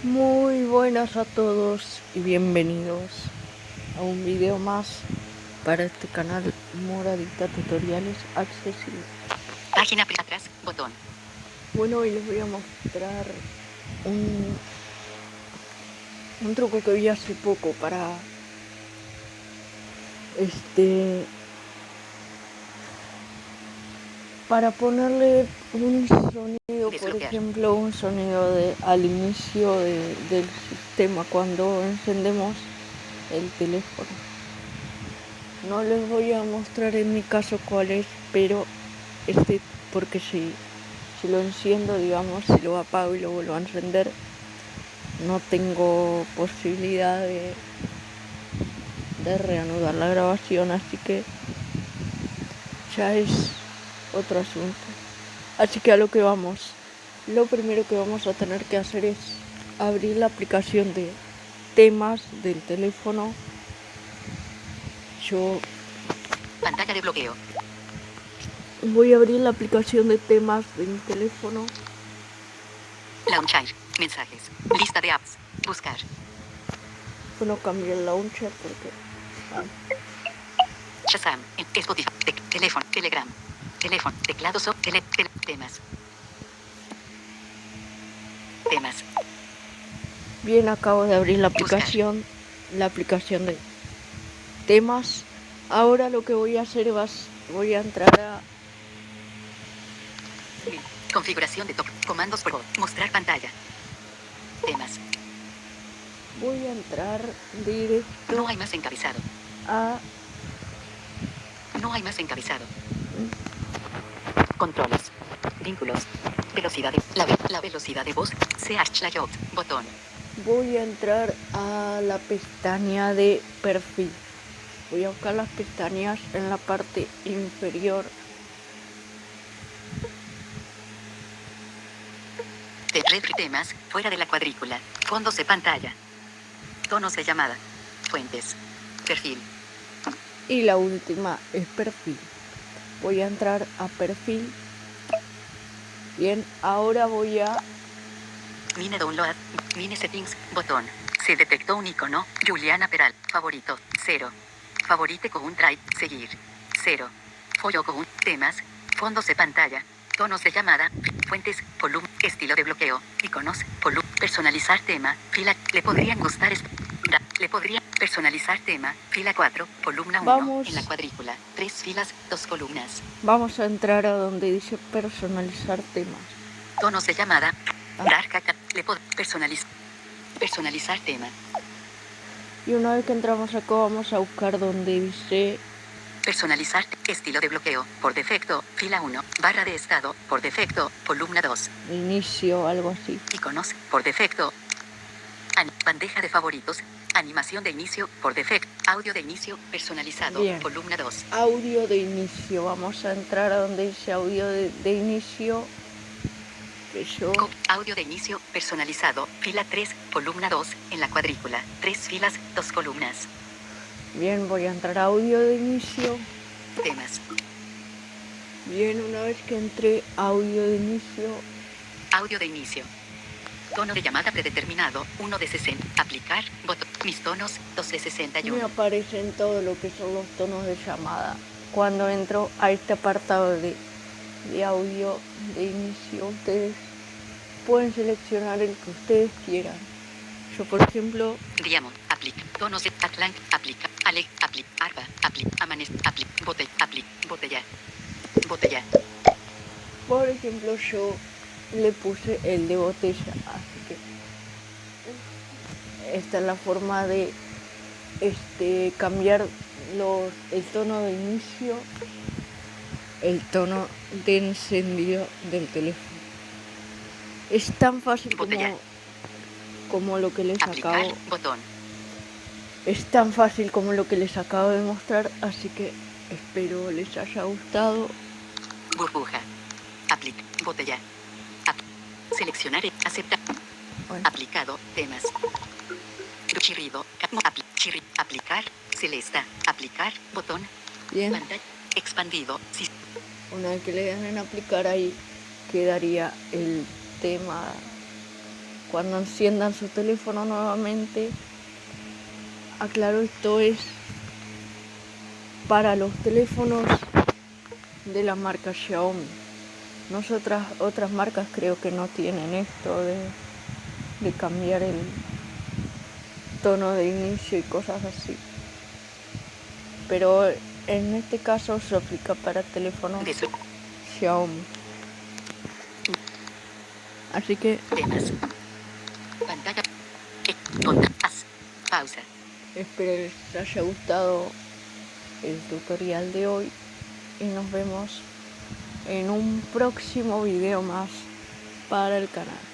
Muy buenas a todos y bienvenidos a un video más para este canal Moradita Tutoriales Accesibles. Página atrás, botón. Bueno, hoy les voy a mostrar un truco que vi hace poco para ponerle un sonido, por ejemplo, un sonido al inicio del sistema cuando encendemos el teléfono. No les voy a mostrar en mi caso cuál es, pero porque si lo enciendo, digamos, si lo apago y lo vuelvo a encender, no tengo posibilidad de reanudar la grabación, así que ya es otro asunto. Así que a lo que vamos. Lo primero que vamos a tener que hacer es abrir la aplicación de temas del teléfono. Yo Pantalla de bloqueo. voy a abrir la aplicación de temas de mi teléfono. Launcher, mensajes, lista de apps, buscar. Bueno, cambié el launcher porque... Shazam, Spotify, teléfono, Telegram, teléfono, teclados o temas. Temas. Bien, acabo de abrir la aplicación de temas. Ahora lo que voy a hacer voy a entrar a... Configuración de comandos por voz, mostrar pantalla. Temas. Voy a entrar directo. No hay más encabezado. No hay más encabezado. Controles. Vínculos. Velocidad de la velocidad de voz. Search layout. Botón. Voy a entrar a la pestaña de perfil. Voy a buscar las pestañas en la parte inferior. Temas, fuera de la cuadrícula. Fondos de pantalla. Tonos de llamada. Fuentes. Perfil. Y la última es perfil. Voy a entrar a perfil. Bien, ahora voy a... Mine download. Mine settings. Botón. Se detectó un icono. Juliana Peral. Favorito. 0. Favorite con un try. Seguir. 0. Follo con temas. Fondos de pantalla. Tonos de llamada. Fuentes. Volumen. Estilo de bloqueo. Iconos. Volumen. Personalizar tema. Fila. Le podrían gustar. Le podría personalizar tema. Fila 4. Columna 1. Vamos. En la cuadrícula. 3 filas. 2 columnas. Vamos a entrar a donde dice personalizar temas. Tonos de llamada. Le puedo personalizar tema. Y una vez que entramos acá vamos a buscar donde dice personalizar estilo de bloqueo. Por defecto, fila 1, barra de estado. Por defecto, columna 2. Inicio, algo así. Iconos, por defecto. Bandeja de favoritos. Animación de inicio, por defecto. Audio de inicio, personalizado. Bien. Columna 2. Audio de inicio. Vamos a entrar a donde dice audio de inicio. Audio de inicio, personalizado. Fila 3, columna 2, en la cuadrícula. 3 filas, 2 columnas. Bien, voy a entrar a audio de inicio. Temas. Bien, una vez que entré audio de inicio. Audio de inicio. Tono de llamada predeterminado, 1 de 60. Aplicar, botón. Mis tonos, 2 de 61. Me aparecen todo lo que son los tonos de llamada. Cuando entro a este apartado de audio de inicio, ustedes pueden seleccionar el que ustedes quieran. Yo, por ejemplo... Diamond, aplica, tonos de Atlanc, aplica, Alec, aplica, Arba, aplica, Amanez, aplica, botella, aplica, botella, botella. Por ejemplo, yo le puse el de botella, así que esta es la forma de cambiar el tono de inicio, el tono de encendido del teléfono. Es tan fácil como lo que les acabo. Botón. Es tan fácil como lo que les acabo de mostrar, así que espero les haya gustado. Burbuja. Aplica. Botella. Seleccionar. Aceptar. Bueno. Aplicado. Temas. Chirrido. Aplicar. Celesta. Aplicar. Botón. Bien. Pantalla. Expandido. Una vez que le den en aplicar ahí, quedaría el tema cuando enciendan su teléfono nuevamente. Aclaro, esto es para los teléfonos de la marca Xiaomi. Otras marcas creo que no tienen esto de cambiar el tono de inicio y cosas así. Pero en este caso se aplica para teléfonos Xiaomi. Así que Temas. Pantalla. Pausa. espero les haya gustado el tutorial de hoy y nos vemos en un próximo video más para el canal.